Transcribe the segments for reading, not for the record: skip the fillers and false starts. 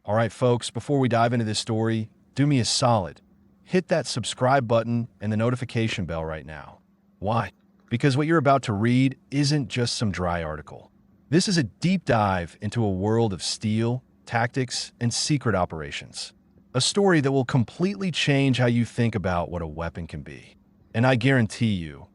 All right, folks, before we dive into this story, do me a solid. Hit that subscribe button and the notification bell right now. Why? Because what you're about to read isn't just some dry article. This is a deep dive into a world of steel, tactics, and secret operations. A story that will completely change how you think about what a weapon can be. And I guarantee you,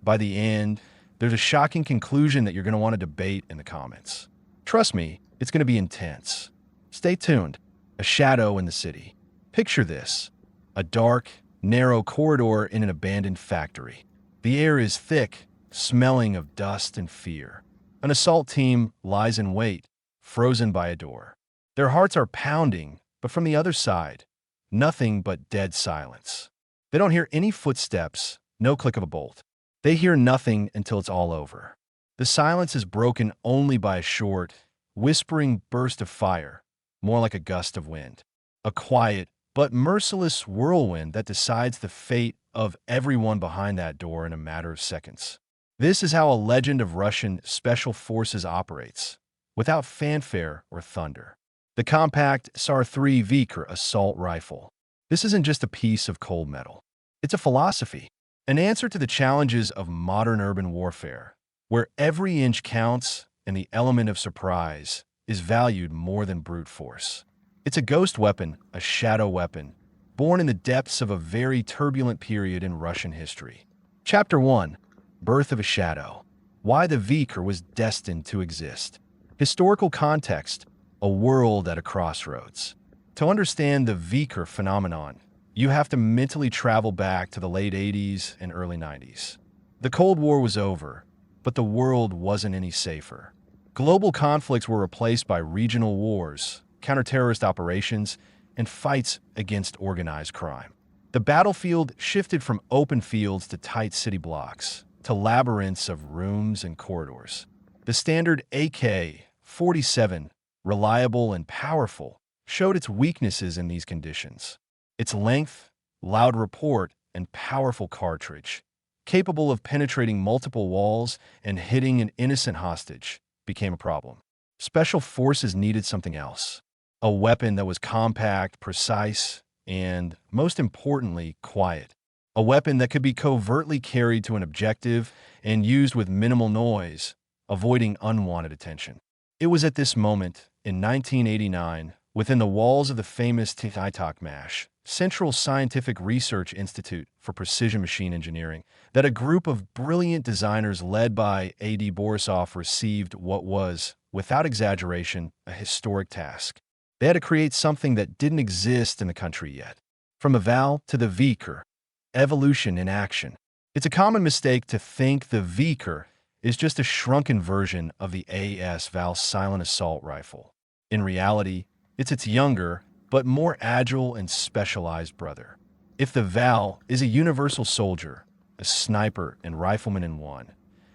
by the end, there's a shocking conclusion that you're going to want to debate in the comments. Trust me, it's going to be intense. Stay tuned. A shadow in the city. Picture this. A dark, narrow corridor in an abandoned factory. The air is thick, smelling of dust and fear. An assault team lies in wait, frozen by a door. Their hearts are pounding, but from the other side, nothing but dead silence. They don't hear any footsteps, no click of a bolt. They hear nothing until it's all over. The silence is broken only by a short, whispering burst of fire, more like a gust of wind. A quiet, but merciless whirlwind that decides the fate of everyone behind that door in a matter of seconds. This is how a legend of Russian special forces operates, without fanfare or thunder. The compact SAR-3 Vikhr assault rifle. This isn't just a piece of cold metal. It's a philosophy, an answer to the challenges of modern urban warfare, where every inch counts and the element of surprise is valued more than brute force. It's a ghost weapon, a shadow weapon, born in the depths of a very turbulent period in Russian history. Chapter 1. Birth of a Shadow. Why the Vikhr was destined to exist. Historical context. A world at a crossroads. To understand the Vikhr phenomenon, you have to mentally travel back to the late 80s and early 90s. The Cold War was over, but the world wasn't any safer. Global conflicts were replaced by regional wars, counter-terrorist operations, and fights against organized crime. The battlefield shifted from open fields to tight city blocks, to labyrinths of rooms and corridors. The standard AK-47, reliable and powerful, showed its weaknesses in these conditions. Its length, loud report, and powerful cartridge, capable of penetrating multiple walls and hitting an innocent hostage, became a problem. Special forces needed something else. A weapon that was compact, precise, and, most importantly, quiet. A weapon that could be covertly carried to an objective and used with minimal noise, avoiding unwanted attention. It was at this moment, in 1989, within the walls of the famous TITAC-MASH, Central Scientific Research Institute for Precision Machine Engineering, that a group of brilliant designers led by A.D. Borisov received what was, without exaggeration, a historic task. They had to create something that didn't exist in the country yet. From a VAL to the Vikhr, evolution in action. It's a common mistake to think the Vikhr is just a shrunken version of the AS-VAL silent assault rifle. In reality, it's its younger, but more agile and specialized brother. If the VAL is a universal soldier, a sniper and rifleman in one,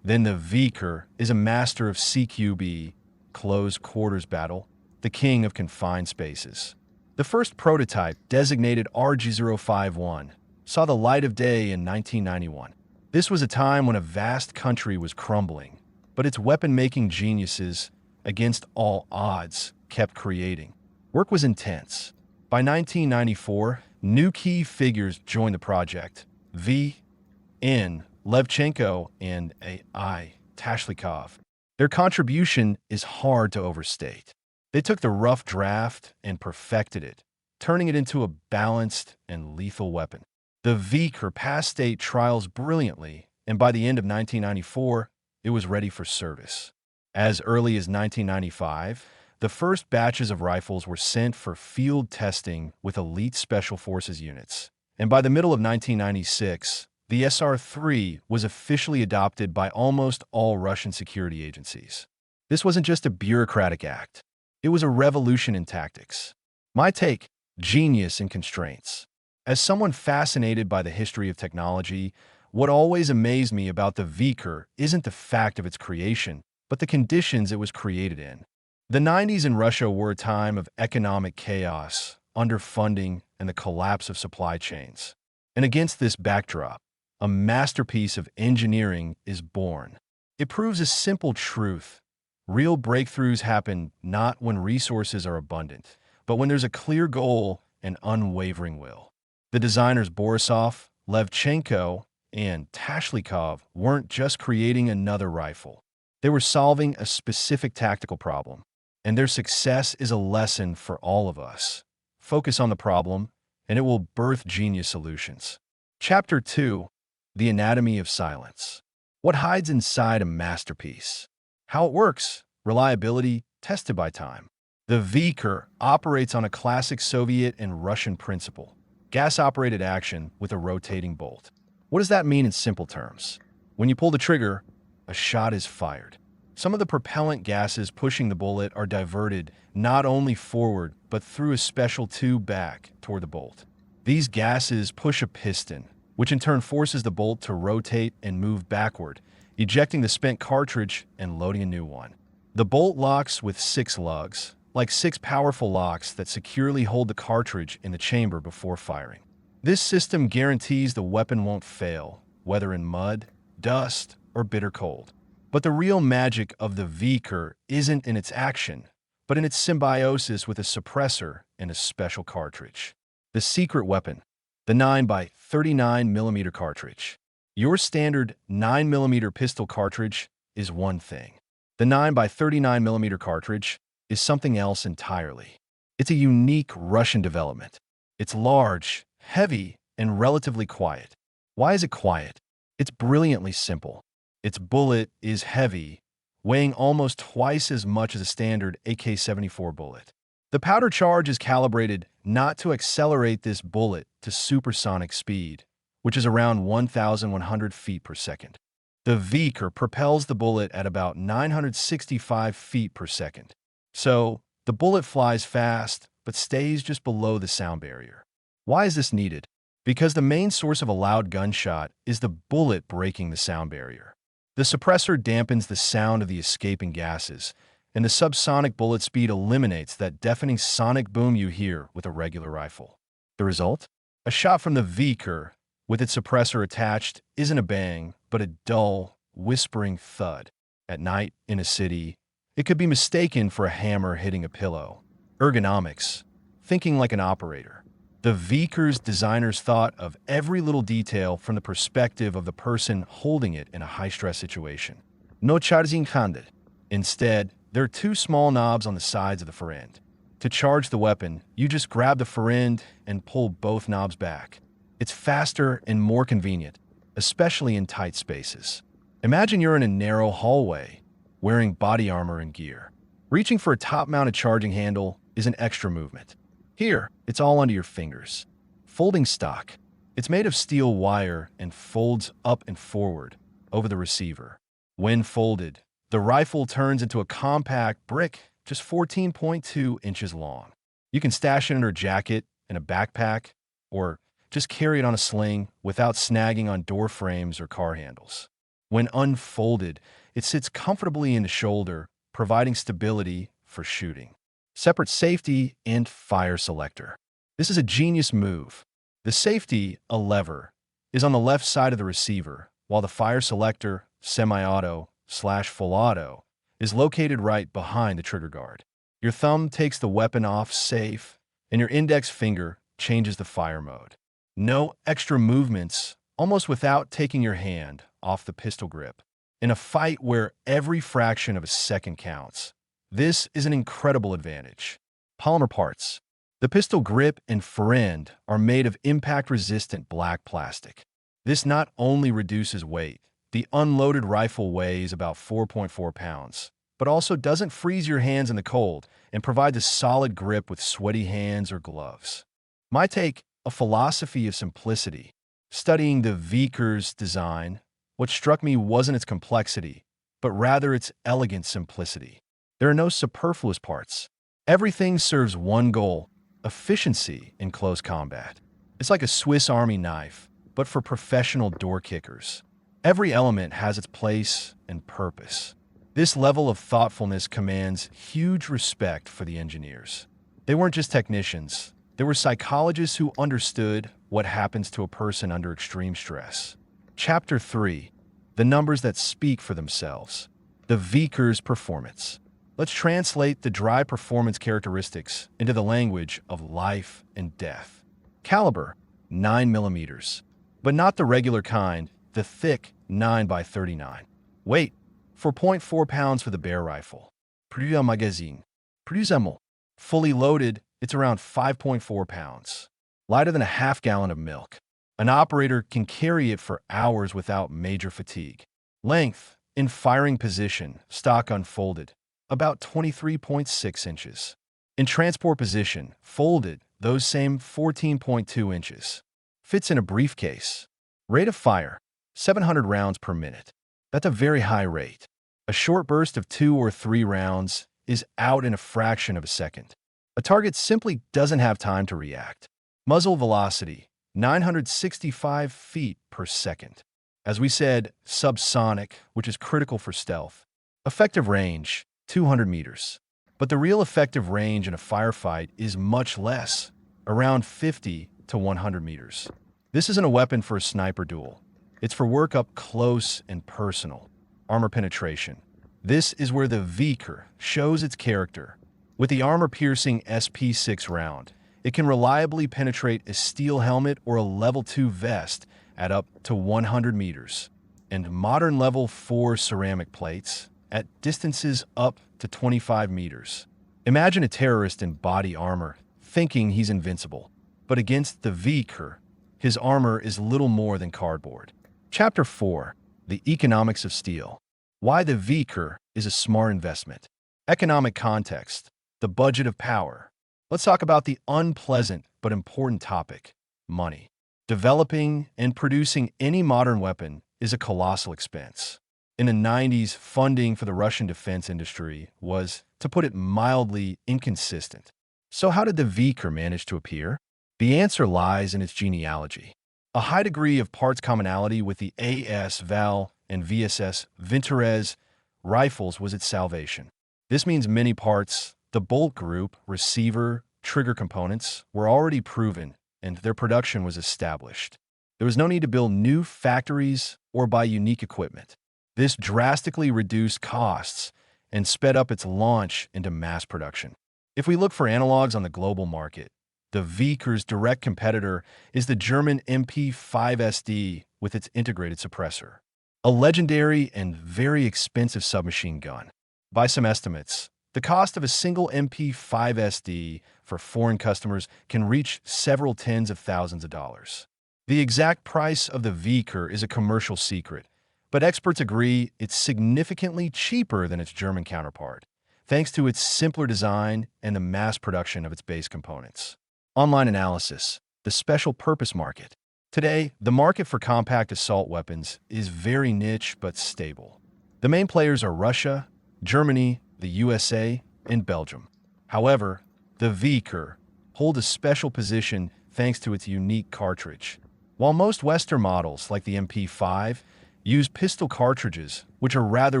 then the Vikhr is a master of CQB, close quarters battle, the king of confined spaces. The first prototype, designated RG-051, saw the light of day in 1991. This was a time when a vast country was crumbling, but its weapon-making geniuses, against all odds, kept creating. Work was intense. By 1994, new key figures joined the project. V.N. Levchenko and A.I. Tashlikov. Their contribution is hard to overstate. They took the rough draft and perfected it, turning it into a balanced and lethal weapon. The Vikhr passed state trials brilliantly, and by the end of 1994, it was ready for service. As early as 1995, the first batches of rifles were sent for field testing with elite Special Forces units. And by the middle of 1996, the SR-3 was officially adopted by almost all Russian security agencies. This wasn't just a bureaucratic act. It was a revolution in tactics. My take, genius in constraints. As someone fascinated by the history of technology, what always amazed me about the Vikhr isn't the fact of its creation, but the conditions it was created in. The 90s in Russia were a time of economic chaos, underfunding, and the collapse of supply chains. And against this backdrop, a masterpiece of engineering is born. It proves a simple truth. Real breakthroughs happen not when resources are abundant, but when there's a clear goal and unwavering will. The designers Borisov, Levchenko, and Tashlikov weren't just creating another rifle. They were solving a specific tactical problem, and their success is a lesson for all of us. Focus on the problem, and it will birth genius solutions. Chapter 2: The Anatomy of Silence. What hides inside a masterpiece? How it works. Reliability tested by time. The Vikhr operates on a classic Soviet and Russian principle: gas-operated action with a rotating bolt. What does that mean in simple terms? When you pull the trigger, a shot is fired. Some of the propellant gases pushing the bullet are diverted not only forward, but through a special tube back toward the bolt. These gases push a piston, which in turn forces the bolt to rotate and move backward, ejecting the spent cartridge and loading a new one. The bolt locks with 6 lugs, like 6 powerful locks that securely hold the cartridge in the chamber before firing. This system guarantees the weapon won't fail, whether in mud, dust, or bitter cold. But the real magic of the Vikhr isn't in its action, but in its symbiosis with a suppressor and a special cartridge. The secret weapon, the 9x39mm cartridge. Your standard 9mm pistol cartridge is one thing. The 9x39mm cartridge is something else entirely. It's a unique Russian development. It's large, heavy, and relatively quiet. Why is it quiet? It's brilliantly simple. Its bullet is heavy, weighing almost twice as much as a standard AK-74 bullet. The powder charge is calibrated not to accelerate this bullet to supersonic speed, which is around 1,100 feet per second. The Vikhr propels the bullet at about 965 feet per second. So, the bullet flies fast, but stays just below the sound barrier. Why is this needed? Because the main source of a loud gunshot is the bullet breaking the sound barrier. The suppressor dampens the sound of the escaping gases, and the subsonic bullet speed eliminates that deafening sonic boom you hear with a regular rifle. The result? A shot from the Vikhr, with its suppressor attached, isn't a bang, but a dull, whispering thud. At night, in a city, it could be mistaken for a hammer hitting a pillow. Ergonomics, thinking like an operator. The Vikr's designers thought of every little detail from the perspective of the person holding it in a high-stress situation. No charging handed. Instead, there are 2 small knobs on the sides of the fore end. To charge the weapon, you just grab the fore end and pull both knobs back. It's faster and more convenient, especially in tight spaces. Imagine you're in a narrow hallway, wearing body armor and gear. Reaching for a top-mounted charging handle is an extra movement. Here, it's all under your fingers. Folding stock. It's made of steel wire and folds up and forward over the receiver. When folded, the rifle turns into a compact brick just 14.2 inches long. You can stash it under a jacket, in a backpack, or just carry it on a sling without snagging on door frames or car handles. When unfolded, it sits comfortably in the shoulder, providing stability for shooting. Separate safety and fire selector. This is a genius move. The safety, a lever, is on the left side of the receiver, while the fire selector, semi-auto/full auto, is located right behind the trigger guard. Your thumb takes the weapon off safe, and your index finger changes the fire mode. No extra movements, almost without taking your hand off the pistol grip. In a fight where every fraction of a second counts, this is an incredible advantage. Polymer parts. The pistol grip and fore end are made of impact-resistant black plastic. This not only reduces weight, the unloaded rifle weighs about 4.4 pounds, but also doesn't freeze your hands in the cold and provides a solid grip with sweaty hands or gloves. My take, a philosophy of simplicity. Studying the Vikr's design, what struck me wasn't its complexity, but rather its elegant simplicity. There are no superfluous parts. Everything serves one goal: efficiency in close combat. It's like a Swiss Army knife, but for professional door kickers. Every element has its place and purpose. This level of thoughtfulness commands huge respect for the engineers. They weren't just technicians. They were psychologists who understood what happens to a person under extreme stress. Chapter 3: The numbers that speak for themselves. The Vikr's performance. Let's translate the dry performance characteristics into the language of life and death. Caliber, 9 millimeters, but not the regular kind, the thick 9 by 39. Weight, 4.4 pounds for the bear rifle. Produit magazine. Produit fully loaded, it's around 5.4 pounds. Lighter than a half gallon of milk. An operator can carry it for hours without major fatigue. Length, in firing position, stock unfolded, about 23.6 inches. In transport position, folded, those same 14.2 inches. Fits in a briefcase. Rate of fire, 700 rounds per minute. That's a very high rate. A short burst of 2 or 3 rounds is out in a fraction of a second. A target simply doesn't have time to react. Muzzle velocity, 965 feet per second. As we said, subsonic, which is critical for stealth. Effective range, 200 meters. But the real effective range in a firefight is much less, around 50 to 100 meters. This isn't a weapon for a sniper duel. It's for work up close and personal. Armor penetration. This is where the Vikhr shows its character. With the armor-piercing SP6 round, it can reliably penetrate a steel helmet or a level 2 vest at up to 100 meters, and modern level 4 ceramic plates at distances up to 25 meters. Imagine a terrorist in body armor thinking he's invincible, but against the Vikhr, his armor is little more than cardboard. Chapter 4. The Economics of Steel. Why the Vikhr is a smart investment. Economic context. The budget of power. Let's talk about the unpleasant but important topic, money. Developing and producing any modern weapon is a colossal expense. In the 90s, funding for the Russian defense industry was, to put it mildly, inconsistent. So how did the Vikhr manage to appear? The answer lies in its genealogy. A high degree of parts commonality with the AS, VAL, and VSS Vintorez rifles was its salvation. This means many parts, the bolt group, receiver, trigger components, were already proven, and their production was established. There was no need to build new factories or buy unique equipment. This drastically reduced costs and sped up its launch into mass production. If we look for analogs on the global market, the Vikr's direct competitor is the German MP5SD with its integrated suppressor, a legendary and very expensive submachine gun. By some estimates, the cost of a single MP5SD for foreign customers can reach several tens of thousands of dollars. The exact price of the Vikhr is a commercial secret, but experts agree it's significantly cheaper than its German counterpart, thanks to its simpler design and the mass production of its base components. Online analysis, the special purpose market. Today, the market for compact assault weapons is very niche but stable. The main players are Russia, Germany, the USA, and Belgium. However, the Vikhr hold a special position thanks to its unique cartridge. While most Western models, like the MP5, use pistol cartridges, which are rather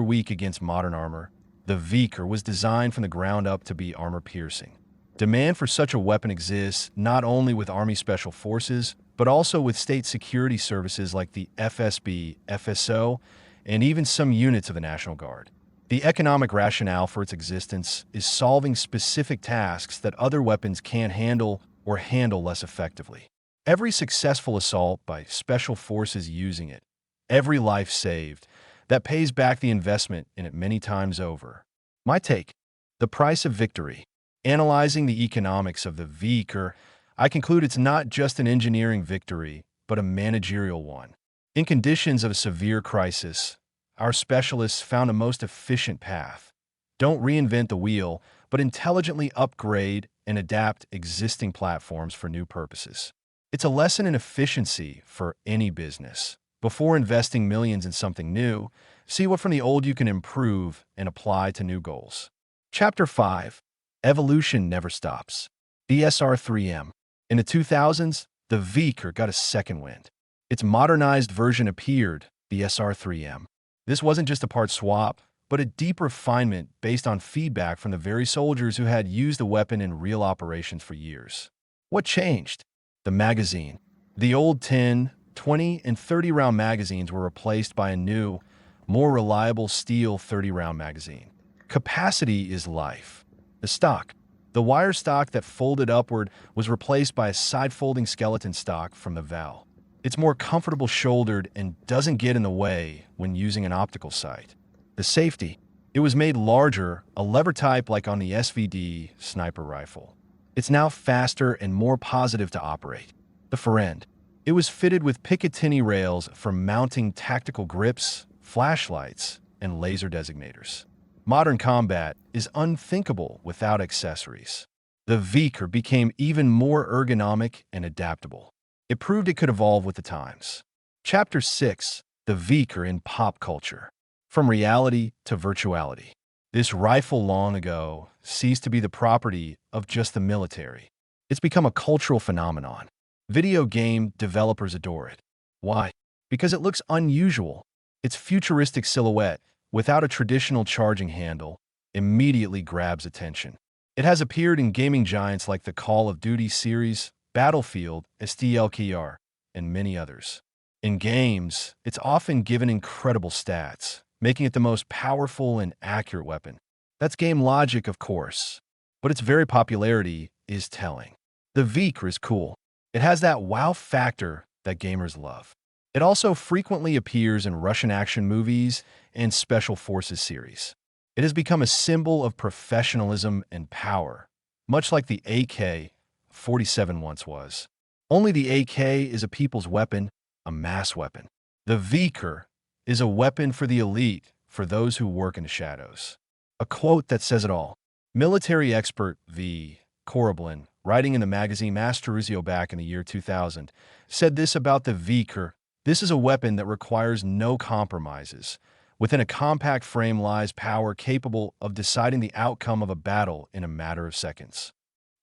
weak against modern armor, the Vikhr was designed from the ground up to be armor-piercing. Demand for such a weapon exists not only with Army Special Forces, but also with state security services like the FSB, FSO, and even some units of the National Guard. The economic rationale for its existence is solving specific tasks that other weapons can't handle or handle less effectively. Every successful assault by special forces using it, every life saved, that pays back the investment in it many times over. My take, the price of victory. Analyzing the economics of the Vikhr, I conclude it's not just an engineering victory, but a managerial one. In conditions of a severe crisis, our specialists found a most efficient path. Don't reinvent the wheel, but intelligently upgrade and adapt existing platforms for new purposes. It's a lesson in efficiency for any business. Before investing millions in something new, see what from the old you can improve and apply to new goals. Chapter 5. Evolution never stops. The SR3M. In the 2000s, the Vikhr got a second wind. Its modernized version appeared, the SR3M. This wasn't just a part swap, but a deep refinement based on feedback from the very soldiers who had used the weapon in real operations for years. What changed? The magazine. The old 10, 20, and 30-round magazines were replaced by a new, more reliable steel 30-round magazine. Capacity is life. The stock. The wire stock that folded upward was replaced by a side-folding skeleton stock from the Val. It's more comfortable shouldered and doesn't get in the way when using an optical sight. The safety. It was made larger, a lever type like on the SVD sniper rifle. It's now faster and more positive to operate. The far end. It was fitted with Picatinny rails for mounting tactical grips, flashlights, and laser designators. Modern combat is unthinkable without accessories. The Vikhr became even more ergonomic and adaptable. It proved it could evolve with the times. Chapter 6. The Vikhr in Pop Culture. From reality to virtuality. This rifle long ago ceased to be the property of just the military. It's become a cultural phenomenon. Video game developers adore it. Why? Because it looks unusual. Its futuristic silhouette, without a traditional charging handle, immediately grabs attention. It has appeared in gaming giants like the Call of Duty series, Battlefield, STLKR, and many others. In games, it's often given incredible stats, making it the most powerful and accurate weapon. That's game logic, of course, but its very popularity is telling. The Vikhr is cool. It has that wow factor that gamers love. It also frequently appears in Russian action movies and Special Forces series. It has become a symbol of professionalism and power, much like the AK-47 once was. Only the AK is a people's weapon, a mass weapon. The Vikhr is a weapon for the elite, for those who work in the shadows. A quote that says it all. Military expert V. Korblin, writing in the magazine Masteruzio back in the year 2000, said this about the Vikhr: "This is a weapon that requires no compromises. Within a compact frame lies power capable of deciding the outcome of a battle in a matter of seconds."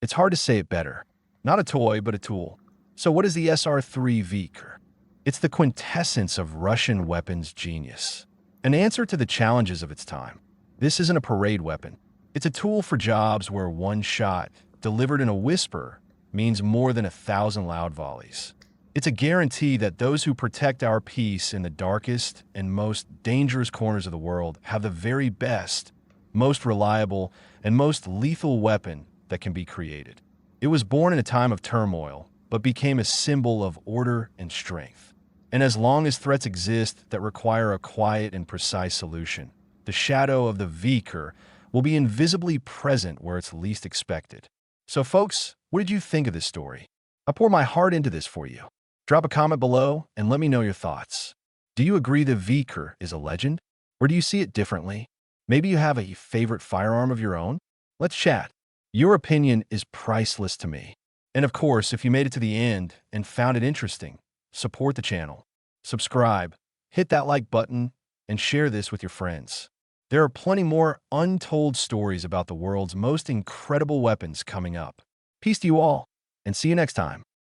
It's hard to say it better. Not a toy, but a tool. So what is the SR3 Vikhr? It's the quintessence of Russian weapons genius. An answer to the challenges of its time. This isn't a parade weapon. It's a tool for jobs where one shot, delivered in a whisper, means more than 1,000 loud volleys. It's a guarantee that those who protect our peace in the darkest and most dangerous corners of the world have the very best, most reliable, and most lethal weapon that can be created. It was born in a time of turmoil, but became a symbol of order and strength. And as long as threats exist that require a quiet and precise solution, the shadow of the Vikhr will be invisibly present where it's least expected. So folks, what did you think of this story? I pour my heart into this for you. Drop a comment below and let me know your thoughts. Do you agree the Vikhr is a legend? Or do you see it differently? Maybe you have a favorite firearm of your own? Let's chat. Your opinion is priceless to me. And of course, if you made it to the end and found it interesting, support the channel. Subscribe, hit that like button, and share this with your friends. There are plenty more untold stories about the world's most incredible weapons coming up. Peace to you all, and see you next time.